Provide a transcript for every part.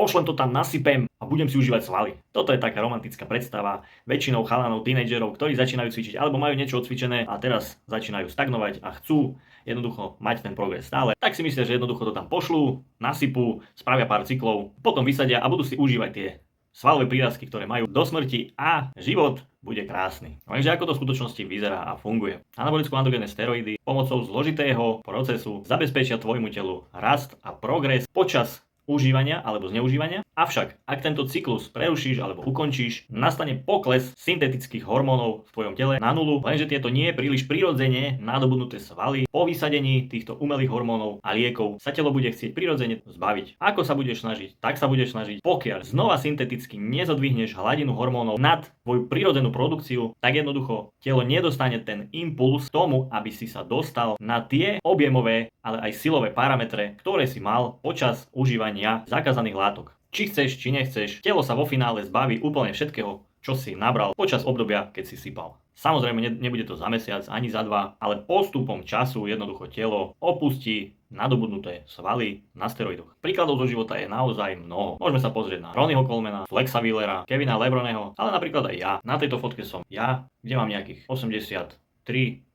pošlem to tam, nasypem a budem si užívať svaly. Toto je taká romantická predstava väčšinou chalanov, tínedžerov, ktorí začínajú cvičiť alebo majú niečo odcvičené a teraz začínajú stagnovať a chcú jednoducho mať ten progres stále. Tak si myslia, že jednoducho to tam pošlú, nasypú, spravia pár cyklov, potom vysadia a budú si užívať tie svalové prírastky, ktoré majú do smrti a život bude krásny. Lenže ako to v skutočnosti vyzerá a funguje? Anabolicko-androgénne steroidy pomocou zložitého procesu zabezpečia tvojmu telu rast a progres počas užívania alebo zneužívania. Avšak, ak tento cyklus prerušíš alebo ukončíš, nastane pokles syntetických hormónov v tvojom tele na nulu, lenže tieto nie príliš prirodzene nadobudnuté svaly po vysadení týchto umelých hormónov a liekov sa telo bude chcieť prirodzene zbaviť. Ako sa budeš snažiť, tak sa budeš snažiť. Pokiaľ znova synteticky nezodvihneš hladinu hormónov nad tvoju prirodzenú produkciu, tak jednoducho telo nedostane ten impuls tomu, aby si sa dostal na tie objemové, ale aj silové parametre, ktoré si mal počas užívania zakázaných látok. Či chceš, či nechceš, telo sa vo finále zbaví úplne všetkého, čo si nabral počas obdobia, keď si sypal. Samozrejme, nebude to za mesiac ani za dva, ale postupom času jednoducho telo opustí nadobudnuté svaly na steroidoch. Príkladov zo života je naozaj mnoho. Môžeme sa pozrieť na Ronnieho Colemana, Flexa Wheelera, Kevina Lebroneho, ale napríklad aj ja. Na tejto fotke som ja, kde mám nejakých 83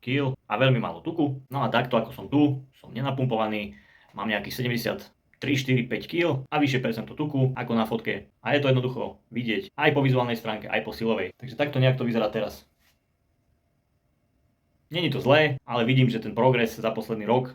kg a veľmi málo tuku. No a takto ako som tu, som nenapumpovaný, mám nejakých 3, 4, 5 kg a vyššie percento tuku ako na fotke. A je to jednoducho vidieť aj po vizuálnej stránke, aj po silovej. Takže takto nejak to vyzerá teraz. Není to zlé, ale vidím, že ten progres za posledný rok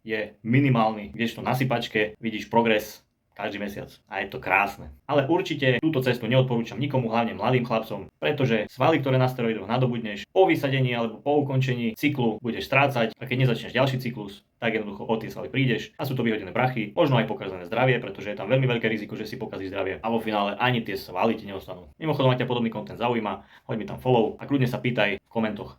je minimálny. Kdežto na sypačke vidíš progres každý mesiac. A je to krásne. Ale určite túto cestu neodporúčam nikomu, hlavne mladým chlapcom, pretože svaly, ktoré na steroidoch nadobudneš po vysadení alebo po ukončení cyklu budeš strácať a keď nezačneš ďalší cyklus, tak jednoducho o tie svaly prídeš a sú to vyhodené prachy, možno aj pokazané zdravie, pretože je tam veľmi veľké riziko, že si pokazíš zdravie a vo finále ani tie svaly ti neostanú. Mimochodom, ak ťa podobný content zaujíma, hoď mi tam follow a kľudne sa pýtaj v komentoch.